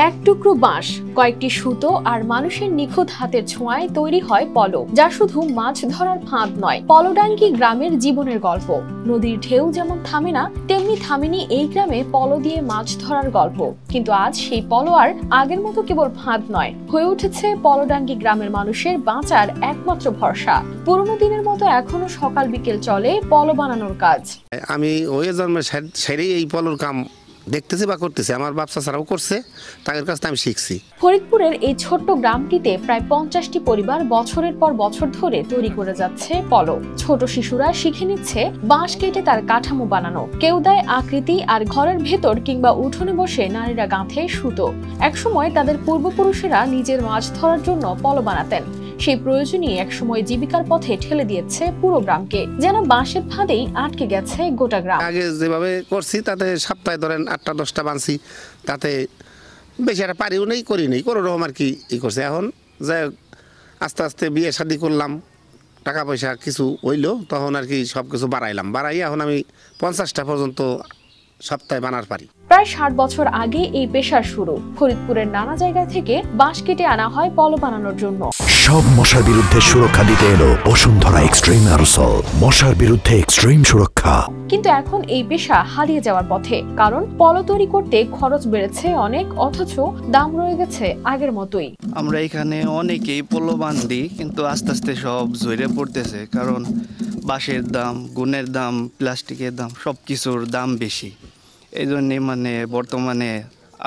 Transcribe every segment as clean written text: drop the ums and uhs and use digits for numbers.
এক টুকরো বাঁশ, কয়েকটি সুতো আর মানুষের নিখুঁত হাতের ছোঁয়ায় তৈরি হয় পলো, যা শুধু মাছ ধরার ফাঁদ নয়, পলোডাঙ্গি গ্রামের জীবনের গল্প। নদীর ঢেউ যেমন থামে না, তেমনি থামেনি এই গ্রামে পলো দিয়ে মাছ ধরার গল্প। কিন্তু আজ সেই পলো আর আগের মতো কেবল ফাঁদ নয়, হয়ে উঠেছে পলোডাঙ্গি গ্রামের মানুষের বাঁচার একমাত্র ভরসা। পুরোনো দিনের মতো এখনো সকাল বিকেল চলে পলো বানানোর কাজ। আমি ওই জন্মের সেরেই এই পলোর কাম দেখতেছি বা করতেছি, আমার বাপসা ছাড়াও করছে, তাদের কাছ থেকে আমি শিখছি। ফরিদপুরের এই ছোট্ট গ্রামটিতে প্রায় 50টি পরিবার বছরের পর বছর ধরে তৈরি করে যাচ্ছে পলো। ছোট শিশুরা শিখে নিচ্ছে বাঁশ কেটে তার কাঠামো বানানো, কেউ দেয় আকৃতি, আর ঘরের ভেতর কিংবা উঠোনে বসে নারীরা গাঁথে সুতো। একসময় তাদের পূর্বপুরুষেরা নিজের মাছ ধরার জন্য পলো বানাতেন, সেই প্রয়োজনই একসময় জীবিকার পথে ঠেলে দিয়েছে পুরো গ্রামকে, যেন বাঁশের ফাঁদেই আটকে গেছে গোটা গ্রাম। আগে যেভাবে করছি তাতে সপ্তাহে ধরেন 8টা 10টা বানছি, তাতে বেশি একটা পারিও নেই, করি নেই, কোনো রকম আর কি ই করছে। এখন যাই আস্তে আস্তে বিয়ে শাদি করলাম, টাকা পয়সা কিছু হইলো, তখন আর কি সব কিছু বাড়াই এখন আমি 50টা পর্যন্ত সপ্তাহে বানার পারি। প্রায় 60 বছর আগে এই পেশার শুরু। ফরিদপুরের নানা জায়গা থেকে বাঁশ কেটে আনা হয় পলো বানানোর জন্য। সব মশার বিরুদ্ধে সুরক্ষা দিতে এলো বসুন্ধরা এক্সট্রিম অ্যারোসল, মশার বিরুদ্ধে এক্সট্রিম সুরক্ষা। কিন্তু এখন এই পেশা হারিয়ে যাওয়ার পথে, কারণ পলো তৈরি করতে খরচ বেড়েছে অনেক, অথচ দাম রয়ে গেছে আগের মতোই। আমরা এখানে অনেকেই পলো বান্ধি, কিন্তু আস্তে আস্তে সব ঝরে পড়তেছে, কারণ বাঁশের দাম, গুণের দাম, প্লাস্টিকের দাম, সব কিছুর দাম বেশি। এই জন্যে বর্তমানে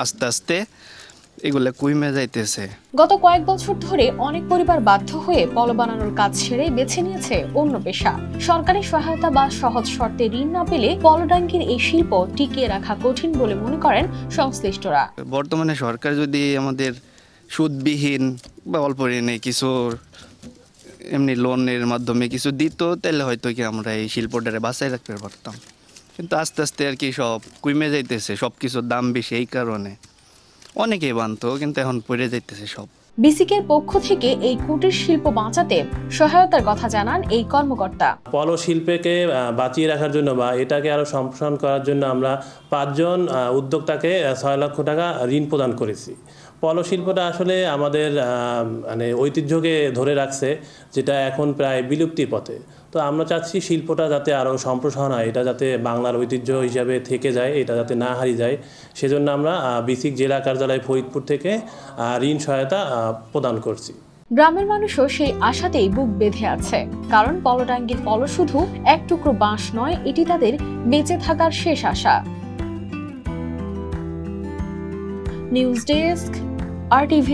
আস্তে আস্তে এগুলো কমে যাইতেছে। গত কয়েক বছর ধরে অনেক পরিবার বাধ্য হয়ে পলো বানানোর কাজ ছেড়ে বেছে নিয়েছে অন্য পেশা। সরকারি সহায়তা বা সহজ শর্তে ঋণ না পেলে পলোডাঙ্গির এই শিল্প টিকিয়ে রাখা কঠিন বলে মনে করেন সংশ্লিষ্টরা। বর্তমানে সরকার যদি আমাদের সুদবিহীন বা অল্প ঋণে কিছু এমনি লোনের মাধ্যমে কিছু দিত, তাহলে হয়তো কি আমরা এই শিল্পটারে বাঁচাই রাখতে পারতাম। কিন্তু আস্তে আস্তে আর কি সব কমে যাইতেছে, সব কিছুর দাম বেশি, এই কারণে অনেকেই বানতো, কিন্তু এখন পড়ে যাইতেছে সব। বিসিকের পক্ষ থেকে এই কুটির শিল্প বাঁচাতে সহায়তার কথা জানান এই কর্মকর্তা। পলো শিল্পকে বাঁচিয়ে রাখার জন্য বা এটাকে আরো সম্প্রসারণ করার জন্য আমরা 5 জন উদ্যোক্তাকে 6 লক্ষ টাকা ঋণ প্রদান করেছি। পলো শিল্পটা আসলে আমাদের মানে ঐতিহ্যকে ধরে রাখছে, যেটা এখন প্রায় বিলুপ্তির পথে। তো আমরা চাচ্ছি শিল্পটা যাতে আরও সম্প্রসারণ হয়, এটা যাতে বাংলার ঐতিহ্য হিসাবে থেকে যায়, এটা যাতে না হারিয়ে যায়। সেজন্য আমরা বিসিক জেলা কার্যালয় ফরিদপুর থেকে ঋণ সহায়তা প্রদান করছি। গ্রামের মানুষও সেই আশাতেই বুক বেঁধে আছে, কারণ পলোডাঙ্গির পলো শুধু এক টুকরো বাঁশ নয়, এটি তাদের বেঁচে থাকার শেষ আশা। News desk, RTV।